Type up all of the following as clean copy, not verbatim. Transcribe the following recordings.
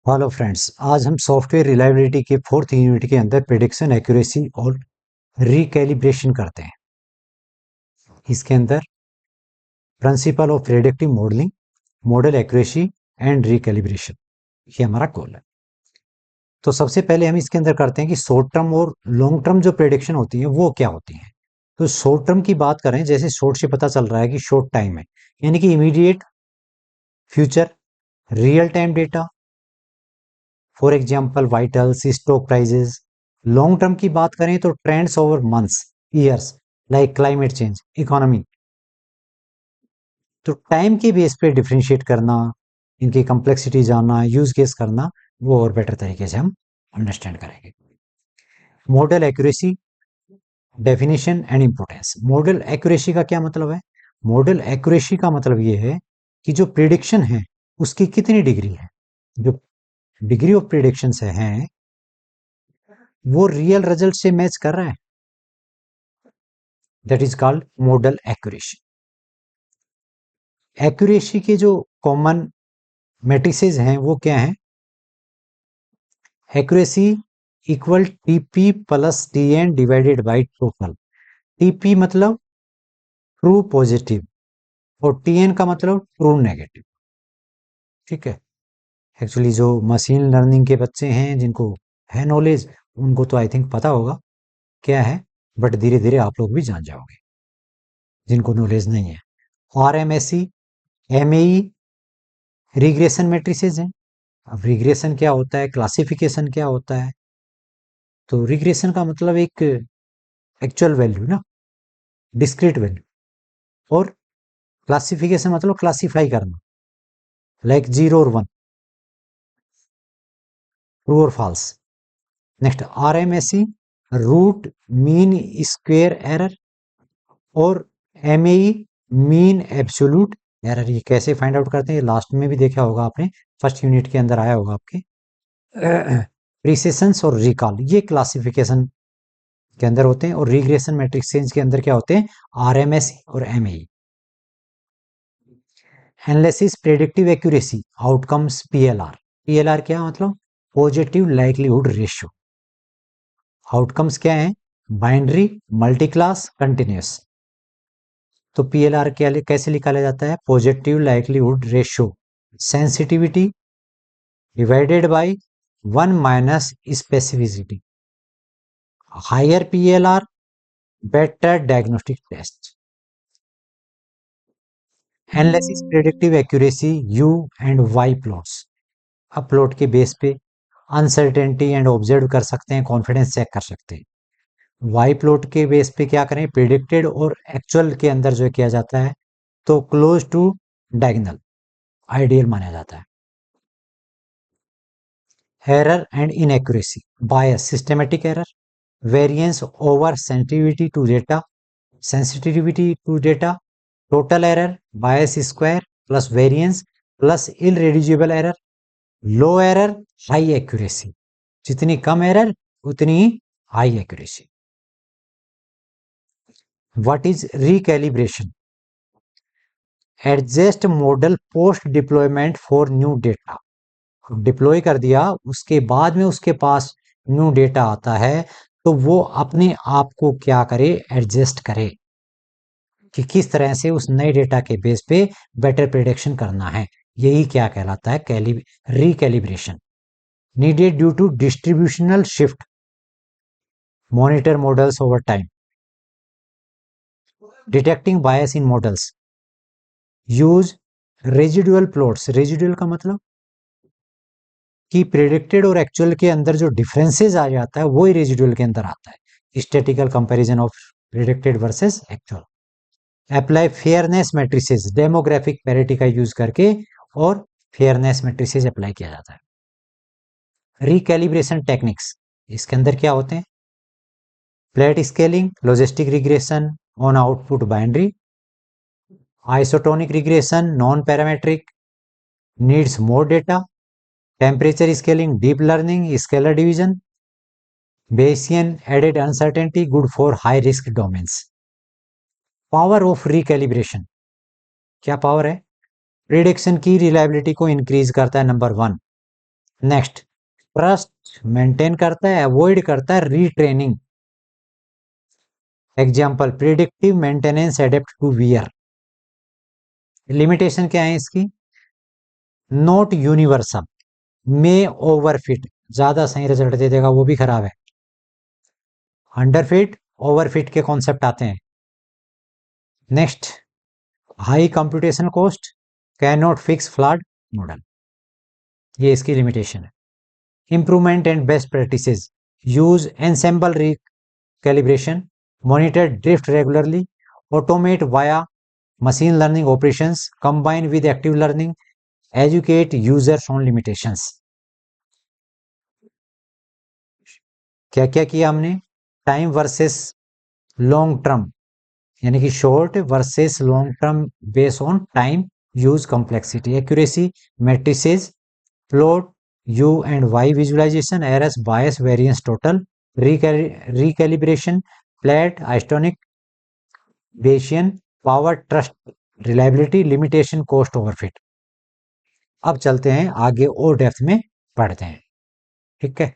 Hello friends, आज हम software reliability के फोर्थ यूनिट के अंदर प्रिडिक्शन एक्यूरेसी और रिकैलिब्रेशन करते हैं। इसके अंदर principle of predictive modelling, model accuracy and recalibration, ये हमारा गोल है। तो सबसे पहले हम इसके अंदर करते हैं कि शॉर्ट टर्म और लॉन्ग टर्म जो प्रेडिक्शन होती है वो क्या होती है। तो शॉर्ट टर्म की बात करें, जैसे शॉर्ट से पता चल रहा है कि शॉर्ट टाइम है, यानी कि immediate future, real time data, for example vitals, stock prices. Long term की बात करें तो trends over months, years, like climate change, economy. तो टाइम के बेस पे डिफरेंशिएट करना, इनकी कॉम्प्लेक्सिटी जानना, यूज केस करना, वो और बेटर तरीके से हम अंडरस्टैंड करेंगे। Model accuracy, definition and importance. Model accuracy का क्या मतलब है? मॉडल एक्यूरेसी का मतलब ये है कि जो प्रिडिक्शन है उसकी कितनी डिग्री है, जो डिग्री ऑफ प्रिडिक्शन से है वो रियल रिजल्ट से मैच कर रहा है। That is called model accuracy. Accuracy के जो कॉमन मैट्रिसेस हैं वो क्या हैं? Accuracy equal TP plus TN divided by total. TP मतलब ट्रू पॉजिटिव और टीएन का मतलब ट्रू नेगेटिव। ठीक है। एक्चुअली जो मशीन लर्निंग के बच्चे हैं जिनको है नॉलेज, उनको तो आई थिंक पता होगा क्या है, बट धीरे धीरे आप लोग भी जान जाओगे जिनको नॉलेज नहीं है। आरएमएसई, एमएई रिग्रेशन मैट्रिसेस हैं। अब रिग्रेशन क्या होता है, क्लासिफिकेशन क्या होता है? तो रिग्रेशन का मतलब एक एक्चुअल वैल्यू ना, डिस्क्रीट वैल्यू, और क्लासिफिकेशन मतलब क्लासिफाई करना, लाइक जीरो और वन, ट्रू और false. Next RMSE, root mean square error, और एमएई मीन एब्सोल्यूट एरर। ये कैसे फाइंड आउट करते हैं, लास्ट में भी देखा होगा आपने, फर्स्ट यूनिट के अंदर आया होगा आपके। प्रिसिशंस और रिकॉल ये क्लासिफिकेशन के अंदर होते हैं, और रिग्रेशन मैट्रिक्स के अंदर क्या होते हैं? आरएमएस और MAE. Analysis predictive accuracy, outcomes PLR. PLR क्या मतलब? Positive likelihood ratio. आउटकम्स क्या है? Binary, multi class, continuous. तो पीएलआर क्या कैसे निकाला जाता है? Positive likelihood ratio, sensitivity divided by 1 minus specificity. Higher PLR, better diagnostic test. Analysis predictive accuracy, U and Y plots. अब प्लॉट के बेस पे अनसर्टेनिटी एंड ऑब्जर्व कर सकते हैं, कॉन्फिडेंस चेक कर सकते हैं। वाई प्लॉट के बेस पे क्या करें? प्रिडिक्टेड और एक्चुअल के अंदर जो किया जाता है तो क्लोज टू डायगोनल आइडियल माना जाता है। Error and inaccuracy, bias, systematic error, variance over sensitivity to data, total error, bias square plus variance plus irreducible error, low error, high accuracy. जितनी कम एरर उतनी high accuracy. What is recalibration? Adjust model post deployment for new data. Deploy कर दिया, उसके बाद में उसके पास new data आता है तो वो अपने आप को क्या करे? एडजस्ट करे कि किस तरह से उस नए डेटा के बेस पे बेटर प्रिडिक्शन करना है। यही क्या कहलाता है? Recalibration. Needed due to distributional shift, monitor models over time, detecting bias in models, use residual plots. Residual का मतलब कि प्रेडिक्टेड और एक्चुअल के अंदर जो डिफरेंसेस आ जाता है वो ही रेजिडुअल के अंदर आता है। Statistical comparison of predicted versus actual. Apply fairness matrices, demographic parity का यूज करके और फेयरनेस मैट्रिसेस अप्लाई किया जाता है। रिकैलिब्रेशन टेक्निक्स, इसके अंदर क्या होते हैं? Flat scaling, logistic regression on output binary, isotonic regression, non parametric, needs more data, temperature scaling, deep learning, scalar division, Bayesian added uncertainty, good for high risk domains. Power of recalibration, क्या power है? Prediction की reliability को increase करता है, number one. Next, trust maintain करता है, avoid करता है retraining. Example, predictive maintenance adapt to wear. Limitation क्या है इसकी? नॉट यूनिवर्सल, मे ओवरफिट, ज्यादा सही रिजल्ट दे देगा वो भी खराब है। अंडरफिट, ओवरफिट के कॉन्सेप्ट आते हैं। Next, high computation cost, can not fix flood model, ये इसकी लिमिटेशन है। Improvement and best practices, use ensemble recalibration, monitor drift regularly, automate via machine learning operations, combine with active learning, educate users on limitations। क्या क्या किया हमने? Time versus long term, यानी कि short versus long term based on time use complexity, accuracy, matrices, plot u and y visualisation, errors bias variance total, recalibration, flat isotonic Bayesian, power trust reliability, limitation cost overfit. अब चलते हैं आगे और depth में पढ़ते हैं, ठीक है।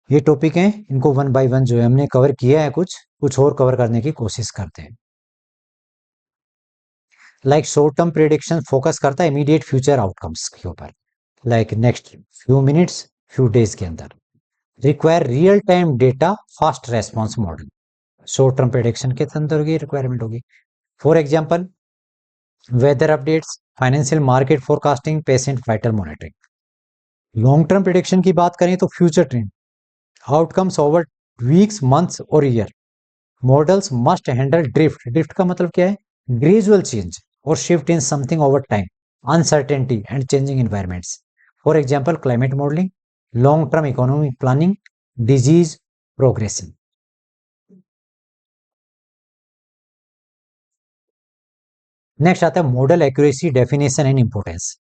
ये टॉपिक है, इनको वन बाय वन जो है हमने कवर किया है, कुछ कुछ और कवर करने की कोशिश करते हैं। Like short term prediction focus करता है इमीडिएट फ्यूचर आउटकम्स के ऊपर, like next few minutes, few days के अंदर। Require real time data, fast response model, short term prediction के अंदर की रिक्वायरमेंट होगी। For example, weather updates, financial market forecasting, patient vital monitoring. Long term prediction की बात करें तो future trend, outcomes over weeks, months और year. Models must handle drift, drift का मतलब क्या है? ग्रेजुअल चेंज और shift in something over time, uncertainty and changing environments. For example, climate modelling, long term economic planning, disease progression. Next आता है model accuracy, definition and importance.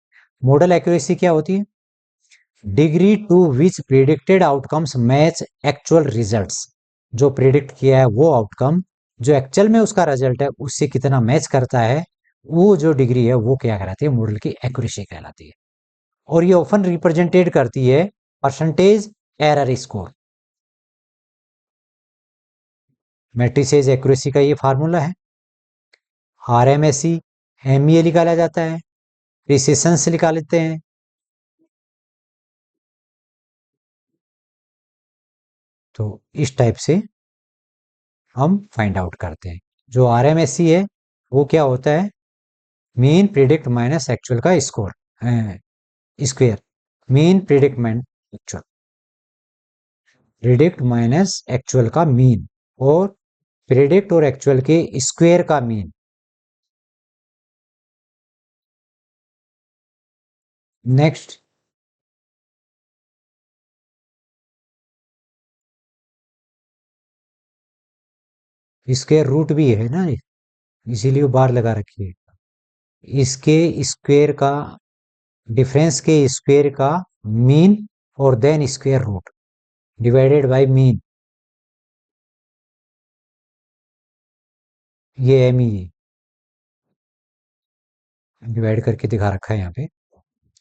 Model accuracy क्या होती है? Degree to which predicted outcomes match actual results, जो predict किया है वो outcome जो एक्चुअल में उसका रिजल्ट है उससे कितना मैच करता है, वो जो डिग्री है वो क्या कहलाती है? मॉडल की एक्यूरेसी कहलाती है। और ये ऑफन रिप्रेजेंटेड करती है percentage error score. Matrices accuracy का ये फार्मूला है, आरएमएसई, एमईए निकाला जाता है, प्रिसिशन से निकाल लेते हैं। तो इस टाइप से हम फाइंड आउट करते हैं। जो आरएमएसई है वो क्या होता है? मीन प्रिडिक्ट माइनस एक्चुअल का score square, mean predict minus actual, predict minus actual का मीन, और प्रिडिक्ट और एक्चुअल के स्क्वायर का मीन। नेक्स्ट, स्क्वायर रूट भी है ना, इसीलिए बार लगा रखी है। इसके स्क्वायर का, डिफरेंस के स्क्वायर का मीन और then square root divided by mean, ये एम ई डिवाइड करके दिखा रखा है यहाँ पे।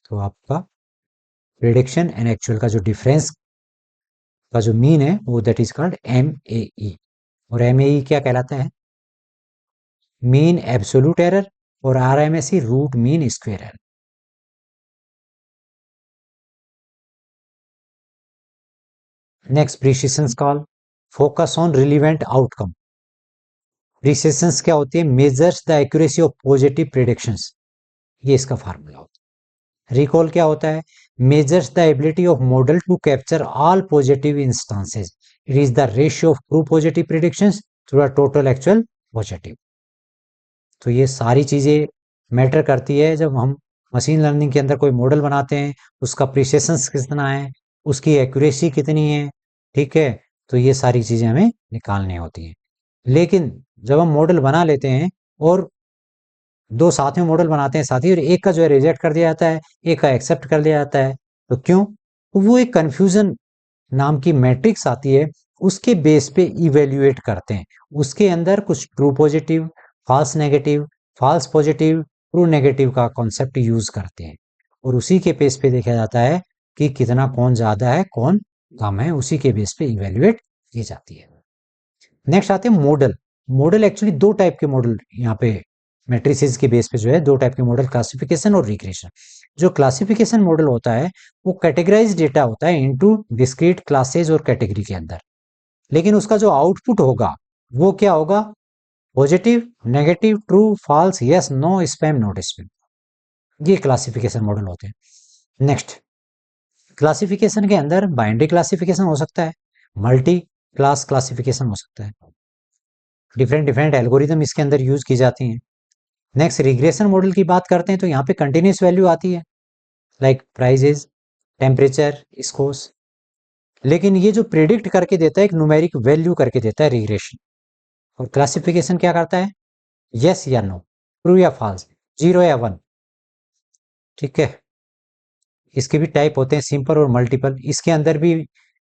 तो आपका प्रिडिक्शन एंड एक्चुअल का जो डिफरेंस का जो मीन है वो that is called M A E. और एम ए ई क्या कहलाता है? मीन एब्सोल्यूट एरर, और R M S E root mean square error. Next, precision call, focus on relevant outcome. Precision क्या होती है? Measures the accuracy of positive predictions, ये इसका फार्मूला होता है। रिकॉल क्या होता है? Measures the ability of model to capture all positive instances, it is the ratio of true positive predictions to the total actual positive. तो ये सारी चीजें मैटर करती है जब हम मशीन लर्निंग के अंदर कोई मॉडल बनाते हैं, उसका प्रिसिशन कितना है, उसकी एक्यूरेसी कितनी है, ठीक है। तो ये सारी चीजें हमें निकालनी होती हैं। लेकिन जब हम मॉडल बना लेते हैं और दो साथ में मॉडल बनाते हैं साथ ही, और एक का जो है रिजेक्ट कर दिया जाता है, एक का एक्सेप्ट कर दिया जाता है, तो क्यों? तो वो एक कंफ्यूजन नाम की मैट्रिक्स आती है, उसके बेस पे इवेल्युएट करते हैं। उसके अंदर कुछ true positive, false negative, false positive, true negative का कॉन्सेप्ट यूज करते हैं और उसी के बेस पे देखा जाता है कि कितना कौन ज्यादा है कौन कम है, उसी के बेस पे इवेल्युएट की जाती है। नेक्स्ट आते हैं मॉडल। मॉडल एक्चुअली दो टाइप के मॉडल यहाँ पे मैट्रिसेस के बेस पे जो है दो टाइप के मॉडल, क्लासिफिकेशन और रिग्रेशन। जो क्लासिफिकेशन मॉडल होता है वो कैटेगराइज डेटा होता है इनटू डिस्क्रीट क्लासेज और कैटेगरी के अंदर, लेकिन उसका जो आउटपुट होगा वो क्या होगा, positive, negative, true, false, yes, no, spam, not spam. ये क्लासिफिकेशन मॉडल होते हैं। नेक्स्ट, क्लासिफिकेशन के अंदर बाइनरी क्लासिफिकेशन हो सकता है, मल्टी क्लास क्लासिफिकेशन हो सकता है, डिफरेंट डिफरेंट एल्गोरिदम इसके अंदर यूज की जाती हैं। नेक्स्ट, रिग्रेशन मॉडल की बात करते हैं तो यहाँ पे कंटिन्यूस वैल्यू आती है, लाइक प्राइजेज, टेम्परेचर, स्कोर्स, लेकिन ये जो प्रिडिक्ट करके देता है एक न्यूमेरिक वैल्यू करके देता है रिग्रेशन। और क्लासिफिकेशन क्या करता है, यस या नो, ट्रू या फॉल्स, जीरो या वन। ठीक है, इसके भी टाइप होते हैं सिंपल और मल्टीपल। इसके अंदर भी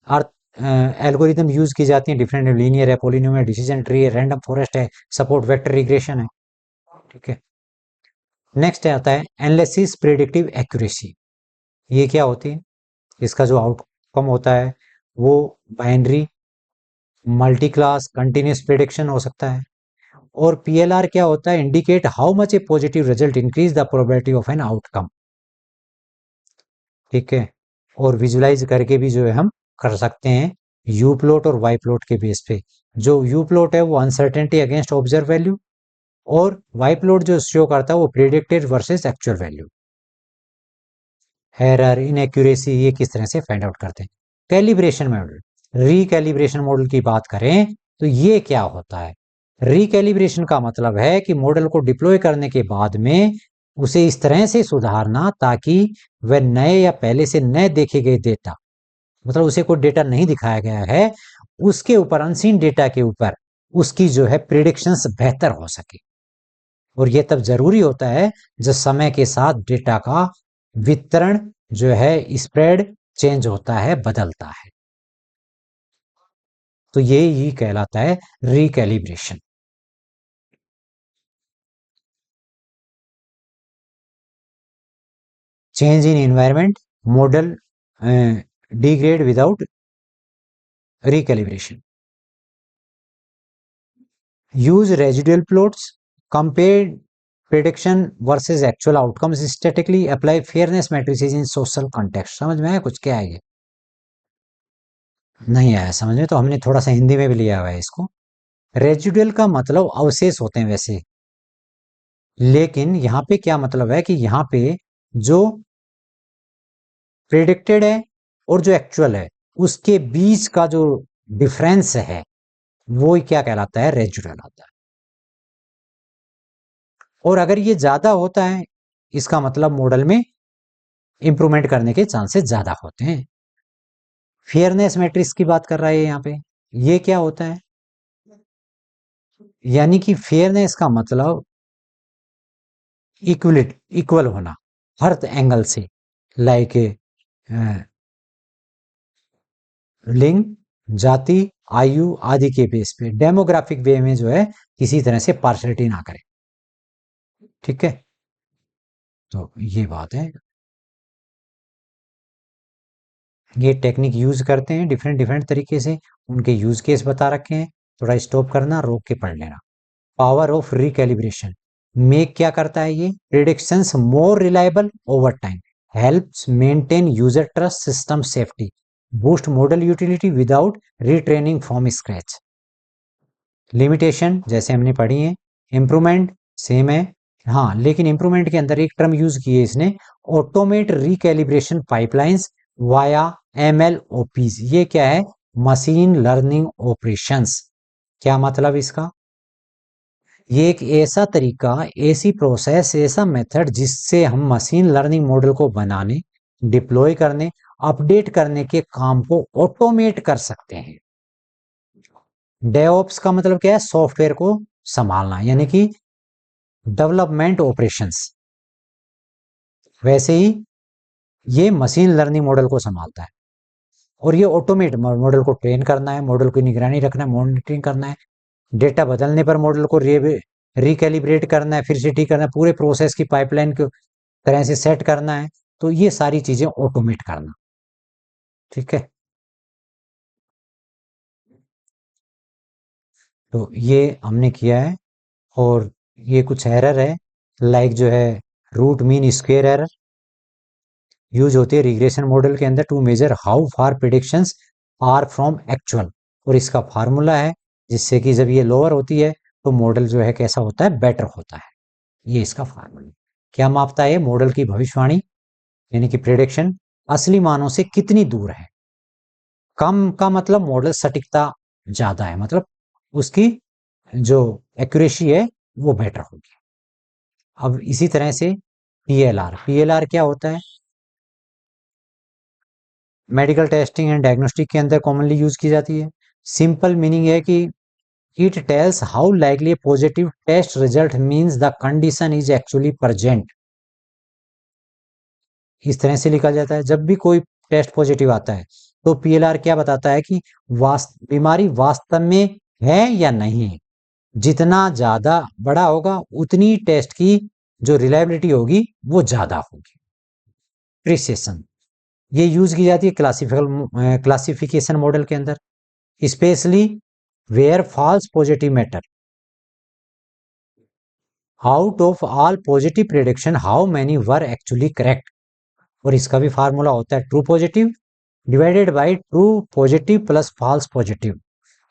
अर्थ एल्गोरिदम यूज की जाती हैं, डिफरेंट, लीनियर है, पॉलिनोमियल, डिसीजन ट्री है, रैंडम फॉरेस्ट है, सपोर्ट वेक्टर रिग्रेशन है। ठीक है, नेक्स्ट आता है एनालिसिस प्रेडिक्टिव एक्यूरेसी। ये क्या होती है, इसका जो आउटकम होता है वो binary, multi class, continuous prediction हो सकता है। और पीएलआर क्या होता है, indicate how much a positive result increase the probability of an outcome. ठीक है, और विजुलाइज करके भी जो है हम कर सकते हैं यू प्लॉट और वाई प्लॉट के बेस पे। जो यू प्लॉट है वो अनसर्टेनिटी अगेंस्ट ऑब्जर्व वैल्यू, और वाई प्लॉट जो शो करता है वो predicted versus actual value. Error, inaccuracy, ये किस तरह से फाइंड आउट करते हैं। कैलिब्रेशन मॉडल, रिकैलिब्रेशन मॉडल की बात करें तो ये क्या होता है, रिकैलिब्रेशन का मतलब है कि मॉडल को डिप्लॉय करने के बाद में उसे इस तरह से सुधारना ताकि वह नए या पहले से नए देखे गए डेटा, मतलब उसे कोई डेटा नहीं दिखाया गया है, उसके ऊपर, अनसीन डेटा के ऊपर उसकी जो है प्रिडिक्शंस बेहतर हो सके। और यह तब जरूरी होता है जब समय के साथ डेटा का वितरण जो है, स्प्रेड चेंज होता है, बदलता है। तो ये ही कहलाता है recalibration. Change in environment, model degrade without recalibration. Use residual plots, compare prediction versus actual outcomes statically, apply fairness matrices in social context. समझ में आया कुछ, क्या है ये, नहीं आया समझ में तो हमने थोड़ा सा हिंदी में भी लिया हुआ है इसको। रेजिडुअल का मतलब अवशेष होते हैं वैसे, लेकिन यहाँ पे क्या मतलब है कि यहाँ पे जो प्रेडिक्टेड है और जो एक्चुअल है उसके बीच का जो डिफरेंस है वो क्या कहलाता है, रेजिडुअल आता है। और अगर ये ज्यादा होता है इसका मतलब मॉडल में इंप्रूवमेंट करने के चांसेस ज्यादा होते हैं। फेयरनेस मैट्रिक्स की बात कर रहा है यहाँ पे, ये क्या होता है, यानी कि फेयरनेस का मतलब इक्वल होना हर एंगल से, लाइक लिंग, जाति, आयु आदि के बेस पे, डेमोग्राफिक वे में जो है किसी तरह से पार्शलिटी ना करे। ठीक है, तो ये बात है, ये टेक्निक यूज करते हैं डिफरेंट डिफरेंट तरीके से, उनके यूज केस बता रखे हैं, थोड़ा स्टॉप करना, रोक के पढ़ लेना। पावर ऑफ रिकैलिब्रेशन, मेक क्या करता है ये, predictions more reliable over time, helps maintain user trust, system safety, boost model utility without retraining from scratch. Limitation जैसे हमने पढ़ी है, इंप्रूवमेंट सेम है, हाँ लेकिन इंप्रूवमेंट के अंदर एक टर्म यूज की है इसने, automate recalibration pipelines via MLOPs। ये क्या है, मशीन लर्निंग ऑपरेशंस। क्या मतलब इसका, ये एक ऐसा तरीका, ऐसी प्रोसेस, ऐसा मेथड जिससे हम मशीन लर्निंग मॉडल को बनाने, डिप्लॉय करने, अपडेट करने के काम को ऑटोमेट कर सकते हैं। डेवऑप्स का मतलब क्या है, सॉफ्टवेयर को संभालना, यानी कि डेवलपमेंट ऑपरेशंस। वैसे ही ये मशीन लर्निंग मॉडल को संभालता है। और ये ऑटोमेट मॉडल को ट्रेन करना है, मॉडल की निगरानी रखना है, मॉनिटरिंग करना है, डेटा बदलने पर मॉडल को रिकैलिब्रेट करना है, फिर से ठीक करना है, पूरे प्रोसेस की पाइपलाइन को तरह से सेट करना है। तो ये सारी चीजें ऑटोमेट करना, ठीक है। तो ये हमने किया है। और ये कुछ एरर है, लाइक जो है root mean square error use होती है रिग्रेशन मॉडल के अंदर to measure how far predictions are from actual. और इसका फार्मूला है जिससे कि जब ये लोअर होती है तो मॉडल जो है कैसा होता है, बेटर होता है। ये इसका फार्मूला क्या मापता है, मॉडल की भविष्यवाणी यानी कि प्रिडिक्शन असली मानों से कितनी दूर है। कम का मतलब मॉडल सटीकता ज्यादा है, मतलब उसकी जो एक्यूरेसी है वो बेटर होगी। अब इसी तरह से पीएलआर, पीएलआर क्या होता है, मेडिकल टेस्टिंग एंड डायग्नोस्टिक के अंदर कॉमनली यूज की जाती है। सिंपल मीनिंग है कि it tells how likely positive test result means the condition is actually present. इस तरह से लिखा जाता है, जब भी कोई टेस्ट पॉजिटिव आता है तो पीएलआर क्या बताता है कि बीमारी वास्तव में है या नहीं है। जितना ज्यादा बड़ा होगा उतनी टेस्ट की जो रिलायबिलिटी होगी वो ज्यादा होगी। प्रिसिशन ये यूज की जाती है क्लासिफिकेशन मॉडल के अंदर, specially where false positive matter. Out of all positive prediction how many were actually correct. और इसका भी फार्मूला होता है true positive divided by true positive plus false positive.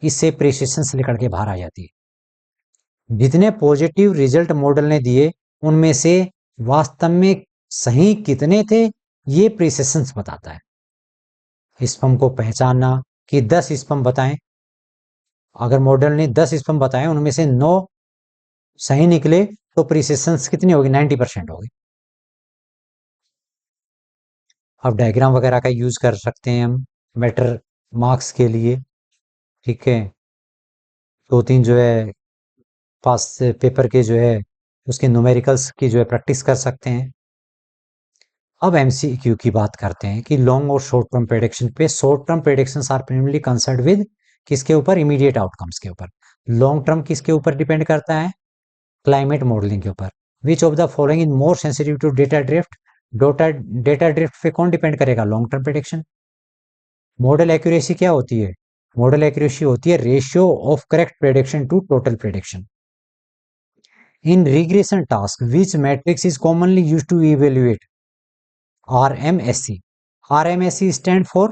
इससे प्रिसिशन से निकल के बाहर आ जाती है। जितने पॉजिटिव रिजल्ट मॉडल ने दिए उनमें से वास्तव में सही कितने थे, ये प्रिसिशन बताता है। स्पम को पहचानना कि 10 स्पम बताएं, अगर मॉडल ने 10 स्पम बताए उनमें से 9 सही निकले तो प्रिसिशन कितनी होगी, 90% होगी। अब डायग्राम वगैरह का यूज कर सकते हैं हम बेटर मार्क्स के लिए, ठीक है। 2-3 जो है पास पेपर के जो है उसके न्यूमेरिकल्स की जो है प्रैक्टिस कर सकते हैं। अब एमसीक्यू की बात करते हैं कि लॉन्ग और शॉर्ट टर्म प्रेडिक्शन पे। Short term predictions are primarily concerned with किसके ऊपर, इमीडिएट आउटकम्स के ऊपर। लॉन्ग टर्म किसके ऊपर डिपेंड करता है, क्लाइमेट मॉडलिंग के ऊपर। Which of the following is more sensitive to data drift. Data drift पे कौन डिपेंड करेगा, long term prediction. Model accuracy क्या होती है, मॉडल एक्यूरेसी होती है ratio of correct prediction to total prediction. In regression task which metrics is commonly use to evaluate, RMSE। RMSE stand for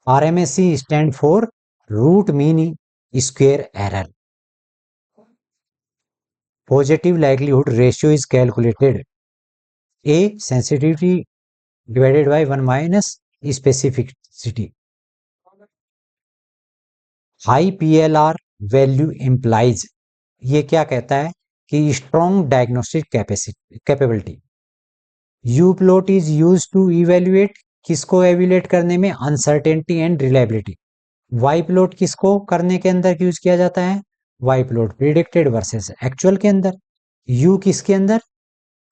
RMSE stand for root mean square error. Positive likelihood ratio is calculated. A sensitivity divided by 1 minus specificity. High PLR value implies, ये क्या कहता है कि strong diagnostic capability. U plot is used to evaluate, किसको evaluate करने में, uncertainty and reliability. Y plot किसको करने के अंदर यूज किया जाता है, Y plot predicted versus actual के अंदर। यू किसके अंदर,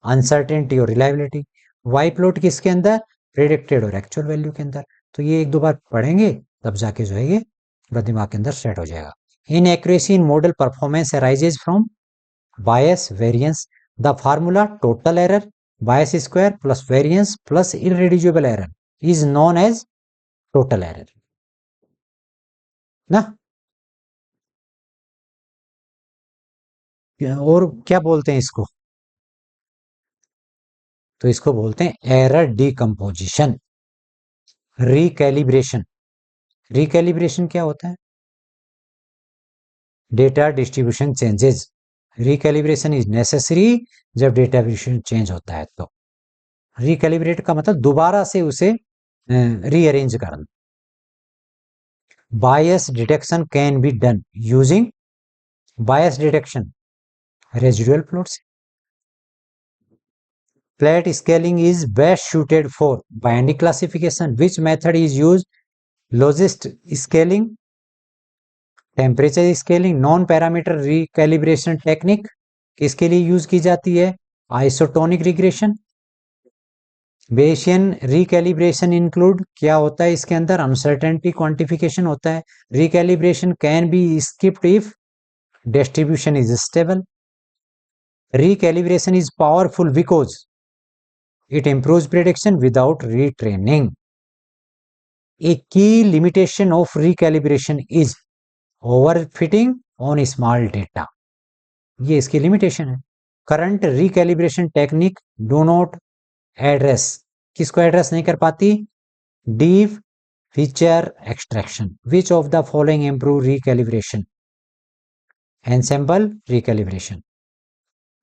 अनसर्टेनिटी और रिलायबिलिटी। वाई प्लॉट किसके अंदर, प्रिडिक्टेड और एक्चुअल वैल्यू के अंदर। तो ये एक दो बार पढ़ेंगे तब जाके जो है ये पूरा दिमाग के अंदर सेट हो जाएगा। Inaccuracy in model performance arises from bias variance. The formula total error bias square plus variance plus irreducible error is known as total error ना। और क्या बोलते हैं इसको, तो इसको बोलते हैं एरर डिकम्पोजिशन। रिकैलिब्रेशन, रिकैलिब्रेशन क्या होता है, data distribution changes. Recalibration is necessary जब डेटा डिस्ट्रीब्यूशन चेंज होता है तो। रिकैलिब्रेट का मतलब दोबारा से उसे रीअरेंज करना। Bias detection can be done using, bias detection residual plots. Plate scaling is best suited for binding classification. Which method is used? Logist scaling, temperature scaling, non parameter recalibration technique किसके लिए use की जाती है, isotonic regression. Bayesian recalibration include क्या होता है इसके अंदर? अनसर्टेनिटी क्वांटिफिकेशन होता है. Recalibration can be skipped if distribution is stable. Recalibration is powerful because it improves prediction without retraining. A key limitation of recalibration is overfitting on small data. ये इसकी limitation है. Current recalibration technique do not address, किसको address नहीं कर पाती? Deep feature extraction. Which of the following improve recalibration? ensemble recalibration.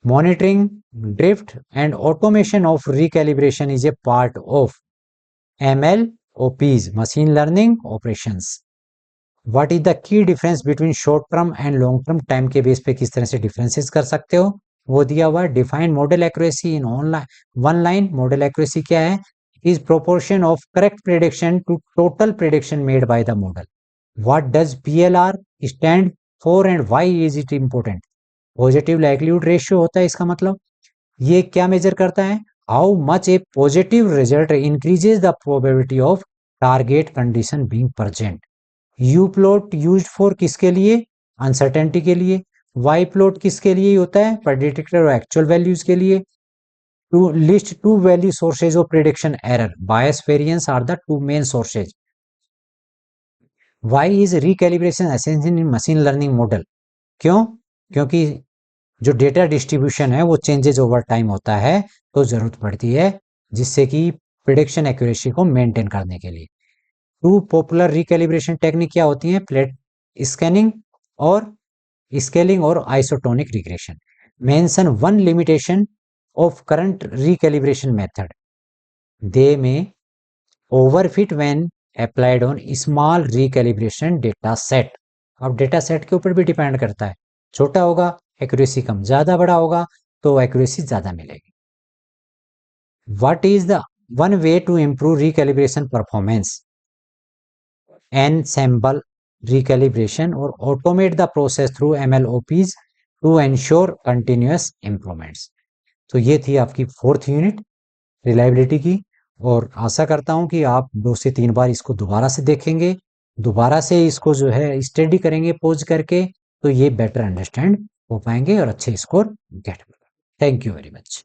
Monitoring, drift and automation of recalibration is a part of MLOPs, machine learning operations. What is the key difference between short term and long term? Time के base पे किस तरह से differences कर सकते हो वो दिया हुआ है. Define model accuracy in one line. Model accuracy क्या है? Is proportion of correct prediction to total prediction made by the model. What does PLR stand for and why is it important? Positive likelihood ratio होता है इसका मतलब. ये क्या measure करता है? How much a positive result increases the probability of target condition being present. U plot used for किसके लिए? अनसर्टेनिटी के लिए. वाई प्लॉट किसके लिए होता है? प्रेडिक्टेड और एक्चुअल वैल्यूज के लिए. To list two value sources of prediction error. Bias variance are the two main sources. Why is recalibration essential in machine learning model? क्यों? क्योंकि जो डेटा डिस्ट्रीब्यूशन है वो चेंजेस ओवर टाइम होता है, तो जरूरत पड़ती है जिससे कि प्रिडिक्शन एक्यूरेसी को मेंटेन करने के लिए. टू पॉपुलर रिकैलिब्रेशन टेक्निक क्या होती हैं? प्लेट स्कैनिंग और स्केलिंग और isotonic regression. Mention one limitation of current recalibration method. They may overfit when applied on small recalibration data set. अब डेटा सेट के ऊपर भी डिपेंड करता है. छोटा होगा एक्यूरेसी कम, ज्यादा बड़ा होगा तो एक्यूरेसी ज्यादा मिलेगी. What is the one way to improve recalibration performance? ensemble recalibration और automate the process through MLOPs to ensure continuous improvements. तो ये थी आपकी 4th यूनिट रिलायबिलिटी की, और आशा करता हूं कि आप 2 से 3 बार इसको दोबारा से देखेंगे, दोबारा से इसको जो है स्टडी करेंगे पॉज करके, तो ये बेटर अंडरस्टैंड हो पाएंगे और अच्छे score get. Thank you very much.